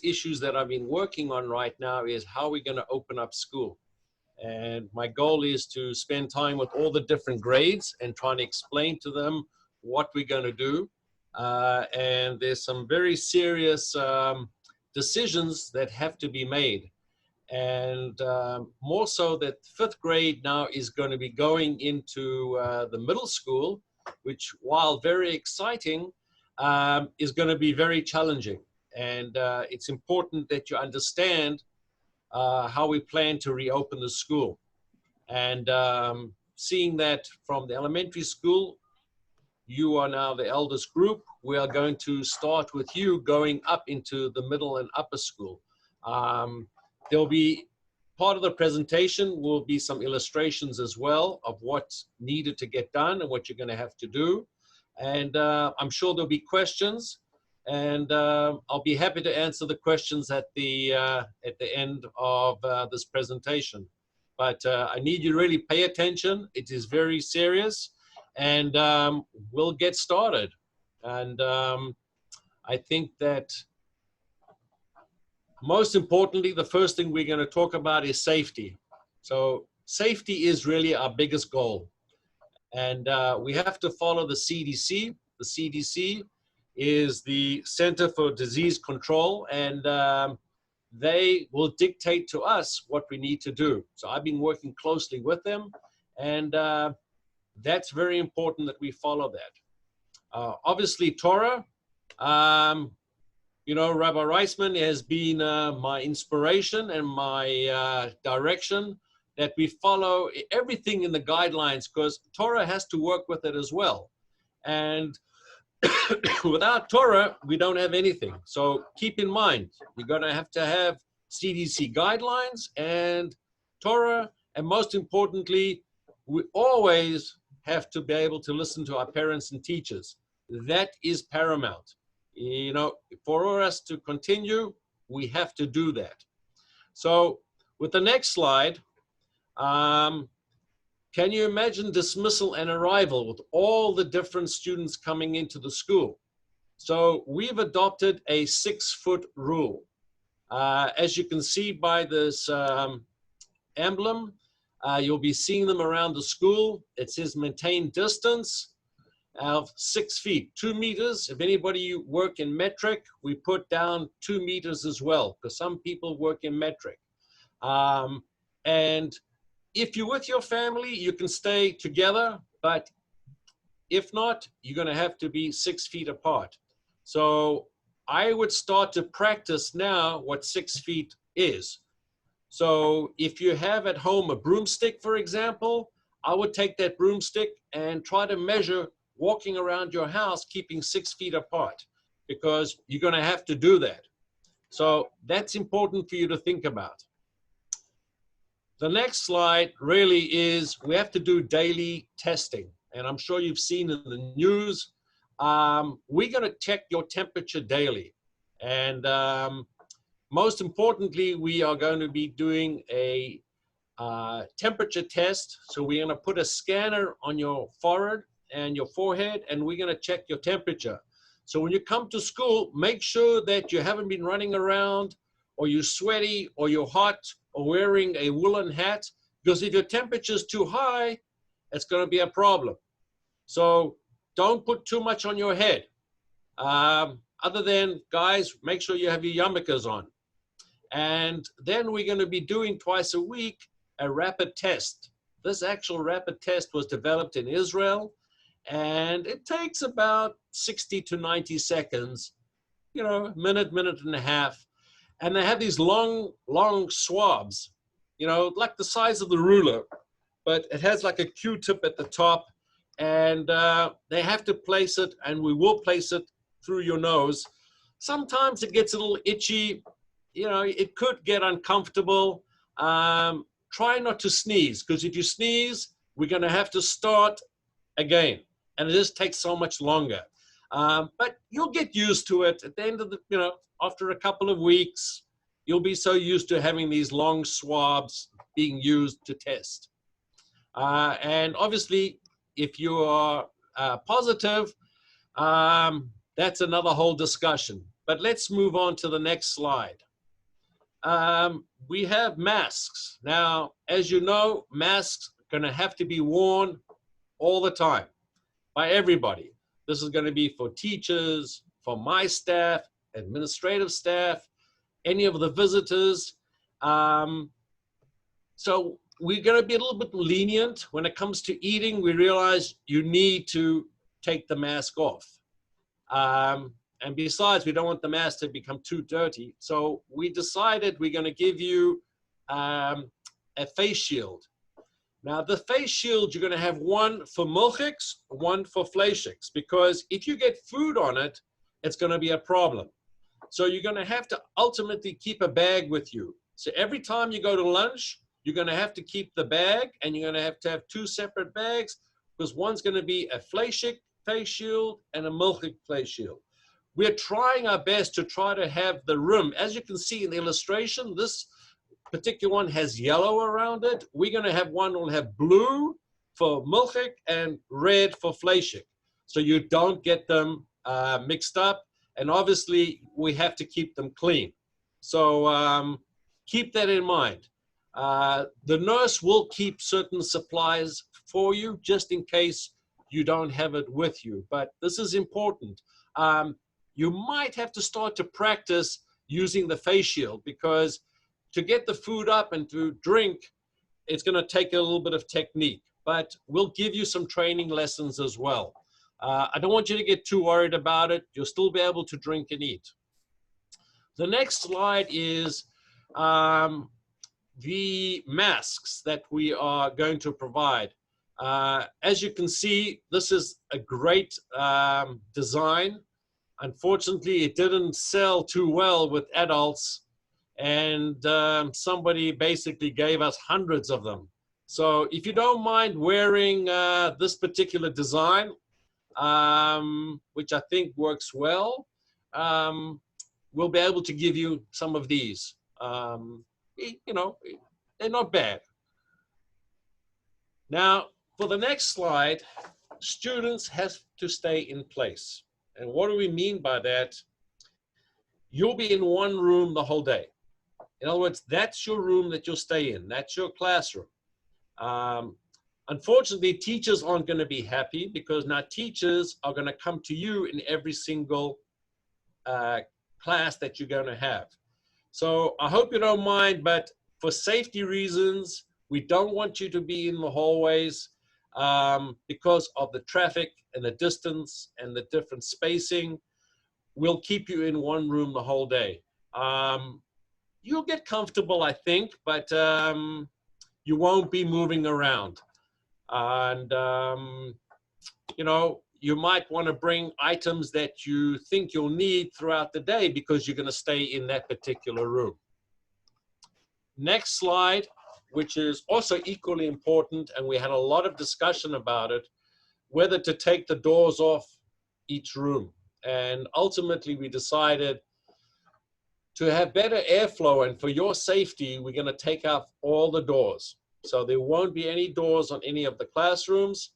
issues that I've been working on right now is how we're going to open up school. And my goal is to spend time with all the different grades and trying to explain to them what we're going to do. And there's some very serious decisions that have to be made. And more so that fifth grade now is going to be going into the middle school, which, while very exciting, is going to be very challenging. And it's important that you understand how we plan to reopen the school. And seeing that from the elementary school, you are now the eldest group, we are going to start with you going up into the middle and upper school. There'll be part of the presentation will be some illustrations as well of what's needed to get done and what you're going to have to do. And I'm sure there'll be questions, and I'll be happy to answer the questions at the end of this presentation. But I need you to really pay attention. It is very serious, and we'll get started. And I think that most importantly, the first thing we're going to talk about is safety. So safety is really our biggest goal. And we have to follow the CDC. The CDC is the Center for Disease Control, and they will dictate to us what we need to do. So I've been working closely with them, and that's very important that we follow that. Obviously, Torah, you know, Rabbi Reisman has been my inspiration and my direction, that we follow everything in the guidelines, because Torah has to work with it as well. And without Torah, we don't have anything. So keep in mind, you're going to have CDC guidelines and Torah, and most importantly, we always have to be able to listen to our parents and teachers. That is paramount. You know, for us to continue, we have to do that. So with the next slide, can you imagine dismissal and arrival with all the different students coming into the school? So we've adopted a 6-foot rule. As you can see by this emblem, you'll be seeing them around the school. It says maintain distance of 6 feet, 2 meters. If anybody work in metric, we put down 2 meters as well, because some people work in metric. And if you're with your family, you can stay together, but if not, you're going to have to be 6 feet apart. So I would start to practice now what 6 feet is. So if you have at home a broomstick, for example, I would take that broomstick and try to measure walking around your house, keeping 6 feet apart, because you're going to have to do that. So that's important for you to think about. The next slide really is, we have to do daily testing. And I'm sure you've seen in the news, we're going to check your temperature daily. And most importantly, we are going to be doing a temperature test. So we're going to put a scanner on your forehead and your forehead, and we're going to check your temperature. So when you come to school, make sure that you haven't been running around, or you're sweaty, or you're hot, or wearing a woolen hat, because if your temperature is too high, it's going to be a problem. So don't put too much on your head. Other than, guys, make sure you have your yarmulkes on. And then we're going to be doing twice a week a rapid test. This actual rapid test was developed in Israel, and it takes about 60 to 90 seconds, you know, minute and a half. And they have these long swabs, you know, like the size of the ruler, but it has like a Q-tip at the top, and they have to place it, and we will place it through your nose. Sometimes it gets a little itchy, you know, it could get uncomfortable. Try not to sneeze, because if you sneeze, we're going to have to start again, and it just takes so much longer. But you'll get used to it at the end of the, you know, after a couple of weeks, you'll be so used to having these long swabs being used to test. And obviously, if you are positive, that's another whole discussion. But let's move on to the next slide. We have masks. Now, as you know, masks are going to have to be worn all the time by everybody. This is going to be for teachers, for my staff, administrative staff, any of the visitors. So we're going to be a little bit lenient when it comes to eating. We realize you need to take the mask off. And besides, we don't want the mask to become too dirty. So we decided we're going to give you a face shield. Now, the face shield, you're going to have one for milchiks, one for fleishiks, because if you get food on it, it's going to be a problem. So you're going to have to ultimately keep a bag with you. So every time you go to lunch, you're going to have to keep the bag, and you're going to have two separate bags, because one's going to be a fleishik face shield and a milchik face shield. We're trying our best to try to have the room. As you can see in the illustration, this particular one has yellow around it. We're going to have one that will have blue for milchik and red for fleishik. So you don't get them mixed up. And obviously, we have to keep them clean. So keep that in mind. The nurse will keep certain supplies for you just in case you don't have it with you. But this is important. You might have to start to practice using the face shield, because to get the food up and to drink, it's going to take a little bit of technique. But we'll give you some training lessons as well. I don't want you to get too worried about it. You'll still be able to drink and eat. The next slide is the masks that we are going to provide. As you can see, this is a great design. Unfortunately, it didn't sell too well with adults, and somebody basically gave us hundreds of them. So if you don't mind wearing this particular design, which I think works well, we'll be able to give you some of these. You know, they're not bad. Now, for the next slide, students have to stay in place. And what do we mean by that? You'll be in one room the whole day. In other words, that's your room that you'll stay in. That's your classroom. Unfortunately, teachers aren't going to be happy, because now teachers are going to come to you in every single class that you're going to have. So I hope you don't mind, but for safety reasons, we don't want you to be in the hallways because of the traffic and the distance and the different spacing. We'll keep you in one room the whole day. You'll get comfortable, I think, but you won't be moving around. And, you know, you might want to bring items that you think you'll need throughout the day, because you're going to stay in that particular room. Next slide, which is also equally important, and we had a lot of discussion about it, whether to take the doors off each room. And ultimately, we decided to have better airflow, and for your safety, we're going to take off all the doors. So there won't be any doors on any of the classrooms.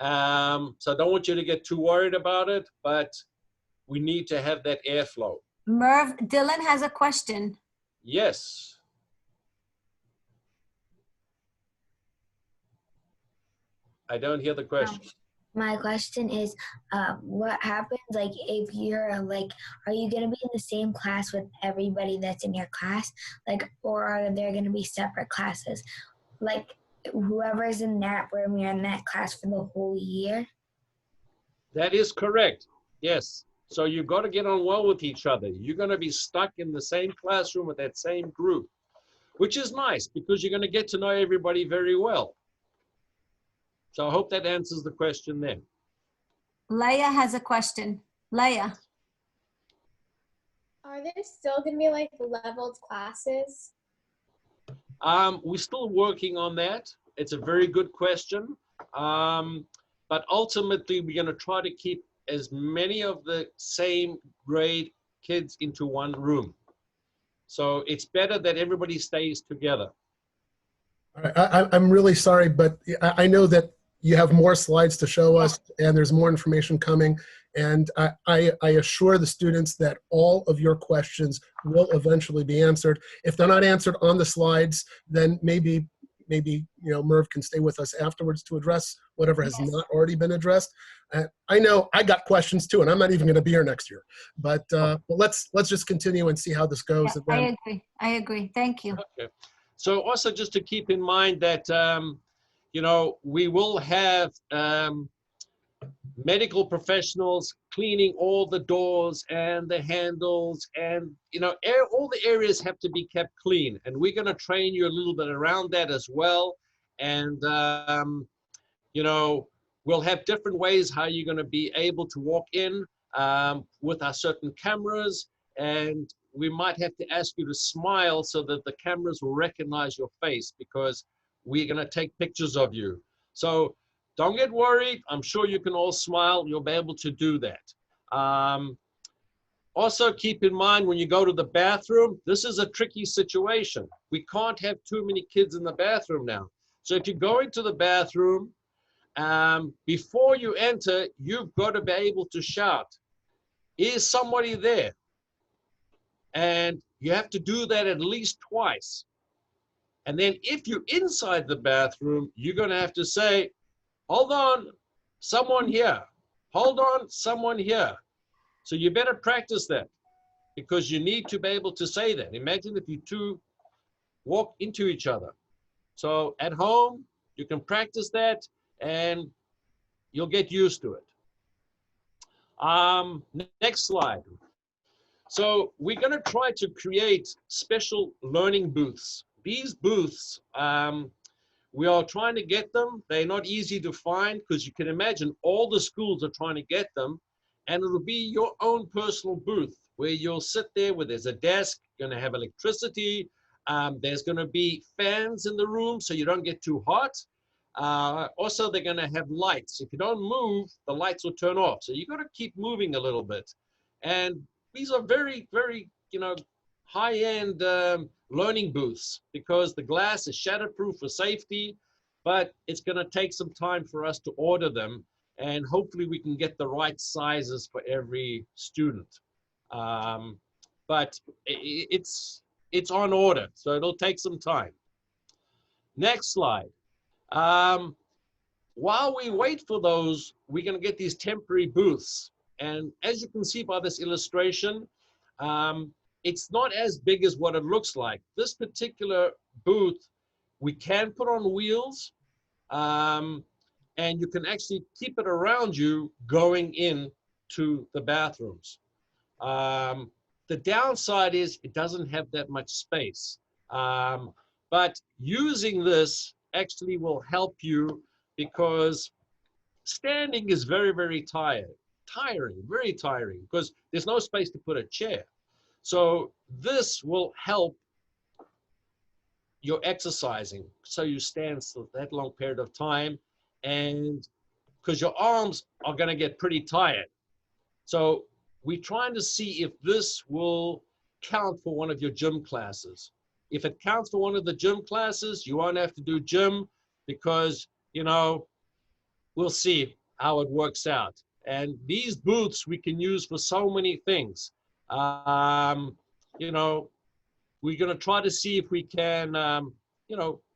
So I don't want you to get too worried about it, but we need to have that airflow. Merv, Dylan has a question. Yes. I don't hear the question. My question is, what happens, like, if you're, like, are you going to be in the same class with everybody that's in your class? Like, or are there going to be separate classes? Like, whoever's in that room, you're in that class for the whole year? That is correct. Yes. So you've got to get on well with each other. You're going to be stuck in the same classroom with that same group, which is nice, because you're going to get to know everybody very well. So I hope that answers the question then. Leah has a question. Leah. Are there still going to be like leveled classes? We're still working on that. It's a very good question. But ultimately, we're going to try to keep as many of the same grade kids into one room. So it's better that everybody stays together. I'm really sorry, but I know that you have more slides to show us, and there's more information coming. And I assure the students that all of your questions will eventually be answered. If they're not answered on the slides, then maybe Merv can stay with us afterwards to address whatever has not already been addressed. I know I got questions too, and I'm not even going to be here next year. But let's just continue and see how this goes. Yeah, I agree. I agree. Thank you. Okay. So also just to keep in mind that we will have medical professionals cleaning all the doors and the handles, and all the areas have to be kept clean, and we're going to train you a little bit around that as well. And we'll have different ways how you're going to be able to walk in with our certain cameras, and we might have to ask you to smile so that the cameras will recognize your face, because we're going to take pictures of you. So don't get worried. I'm sure you can all smile. You'll be able to do that. Also, keep in mind when you go to the bathroom, this is a tricky situation. We can't have too many kids in the bathroom now. So if you're going to the bathroom, before you enter, you've got to be able to shout, "Is somebody there?" And you have to do that at least twice. And then if you're inside the bathroom, you're going to have to say, "Hold on, someone here. Hold on, someone here." So you better practice that, because you need to be able to say that. Imagine if you two walk into each other. So at home, you can practice that and you'll get used to it. Next slide. So we're going to try to create special learning booths. These booths, we are trying to get them. They're not easy to find, because you can imagine all the schools are trying to get them, and it'll be your own personal booth where you'll sit there, where there's a desk, going to have electricity. There's going to be fans in the room so you don't get too hot. Also, they're going to have lights. If you don't move, the lights will turn off. So you've got to keep moving a little bit. And these are very, very, high-end learning booths, because the glass is shatterproof for safety, but it's going to take some time for us to order them, and hopefully we can get the right sizes for every student. But it's on order, so it'll take some time. Next slide. While we wait for those, we're going to get these temporary booths. And as you can see by this illustration, it's not as big as what it looks like. This particular booth, we can put on wheels, and you can actually keep it around you going in to the bathrooms. The downside is it doesn't have that much space. But using this actually will help you, because standing is very, very tiring, very tiring, because there's no space to put a chair. So this will help your exercising. So you stand for that long period of time, and because your arms are going to get pretty tired. So we're trying to see if this will count for one of your gym classes. If it counts for one of the gym classes, you won't have to do gym, because, we'll see how it works out. And these booths we can use for so many things. We're going to try to see if we can,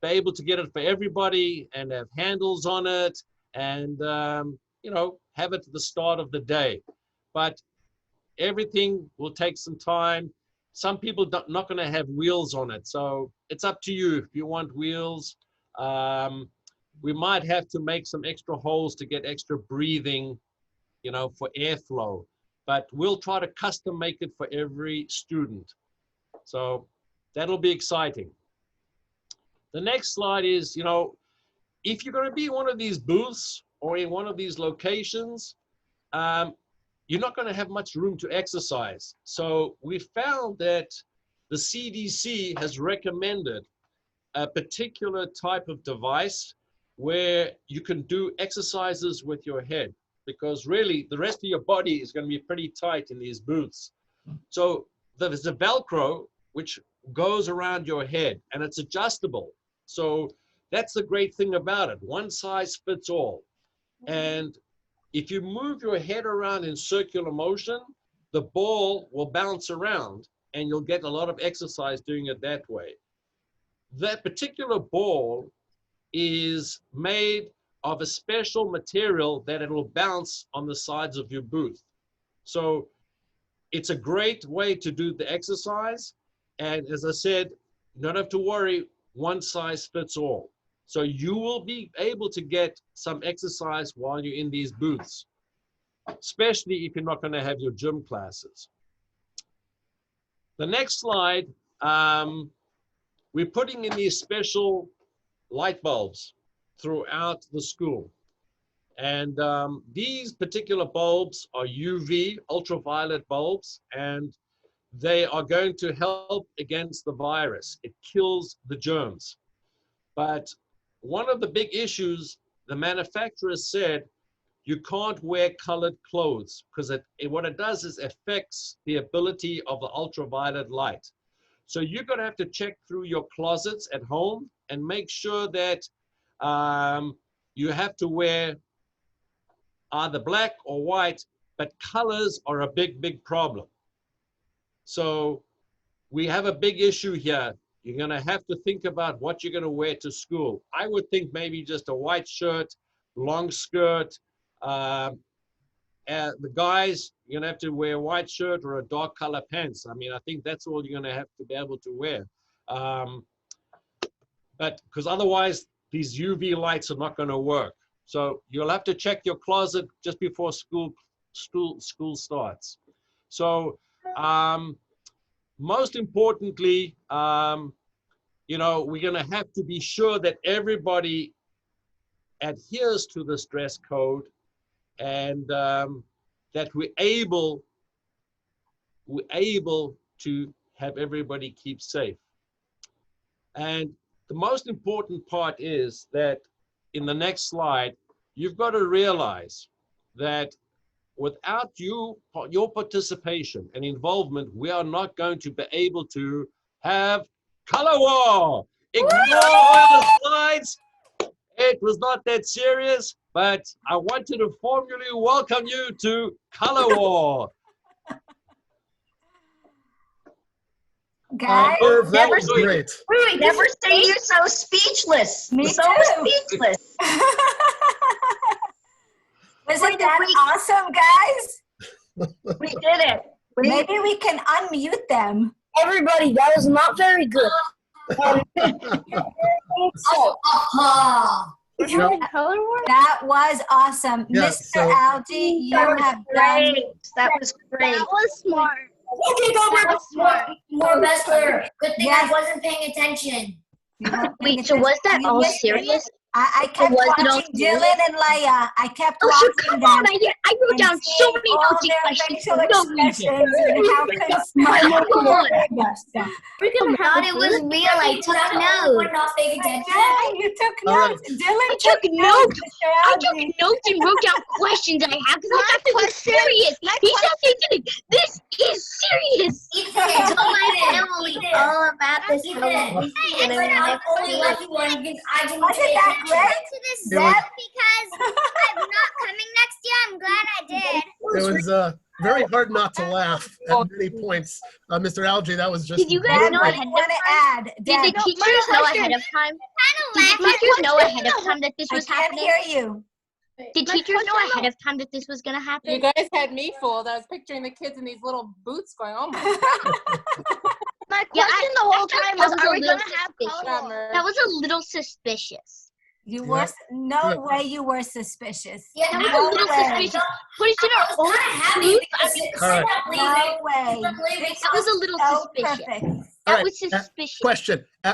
be able to get it for everybody and have handles on it, and, have it at the start of the day. But everything will take some time. Some people not going to have wheels on it, so it's up to you if you want wheels. We might have to make some extra holes to get extra breathing, for airflow, but we'll try to custom make it for every student. So that'll be exciting. The next slide is, if you're going to be in one of these booths or in one of these locations, you're not going to have much room to exercise. So we found that the CDC has recommended a particular type of device where you can do exercises with your head, because really the rest of your body is going to be pretty tight in these booths. So there's a Velcro which goes around your head, and it's adjustable. So that's the great thing about it. One size fits all. And if you move your head around in circular motion, the ball will bounce around and you'll get a lot of exercise doing it that way. That particular ball is made of a special material that it'll bounce on the sides of your booth. So it's a great way to do the exercise. And as I said, you don't have to worry, one size fits all. So you will be able to get some exercise while you're in these booths, especially if you're not going to have your gym classes. The next slide, we're putting in these special light bulbs throughout the school. And these particular bulbs are UV, ultraviolet bulbs, and they are going to help against the virus. It kills the germs. But one of the big issues, the manufacturers said, you can't wear colored clothes because what it does is affects the ability of the ultraviolet light. So you're going to have to check through your closets at home and make sure that you have to wear either black or white, but colors are a big, big problem. So we have a big issue here. You're going to have to think about what you're going to wear to school. I would think maybe just a white shirt, long skirt. The guys, you're going to have to wear a white shirt or a dark color pants. I mean, I think that's all you're going to have to be able to wear. But because otherwise, these UV lights are not going to work. So you'll have to check your closet just before school starts. So most importantly, you know, we're going to have to be sure that everybody adheres to this dress code and that we're able to have everybody keep safe. And the most important part is that in the next slide, you've got to realize that without your participation and involvement, we are not going to be able to have color war. Ignore all the slides. It was not that serious, but I wanted to formally welcome you to color war. Guys, Merv, that never was great. Wait, never say you're so speechless. Me so too. speechless. wasn't that awesome, guys? We did it. Maybe we can unmute them. Everybody, that was not very good. Did you have color war? That was awesome. Yeah, Mr. so- Alge, you That have was done. great. That was great. That was smart. Okay, go That was smart. More Bessler. Good thing Yes. I wasn't paying attention. You weren't paying Wait, so was that attention. all You missed it. serious? I kept was it all watching Dylan and Leia. I kept Oh, so watching come them. on! I wrote down so many all notes and their questions facial for no reason. expressions and how Come on. We're gonna Thought it was real. I took notes. We're not paying attention. You took All right. notes. Dylan I took notes. Mr. I took Alge. notes and wrote down questions I have because I thought this was serious. He's not thinking this is serious. Ethan, tell my family all about this. Ethan, I'm only lucky one because I didn't Wasn't pay that attention. great? To this It was- because I'm not coming next year. I'm glad I did. It was very hard not to laugh at many points. Mr. Alge, that was just Did you guys Dad, know what great. do ahead you of want to time? add? Did Dad, the teachers know ahead of time? Did the teachers know ahead of time that this I was can't happening? hear you. Did teachers know ahead of time that this was going to happen? You guys had me fooled. I was picturing the kids in these little boots going, oh my God. My question the whole time was, are we going to have Summer. That was a little suspicious. You Yeah. were no Yeah. way you were suspicious. Yeah, That was No a little way. suspicious. But it's in I our was own kind of happy booth. because All right. No way. That was a little So suspicious. perfect. All That right. was suspicious. Question. At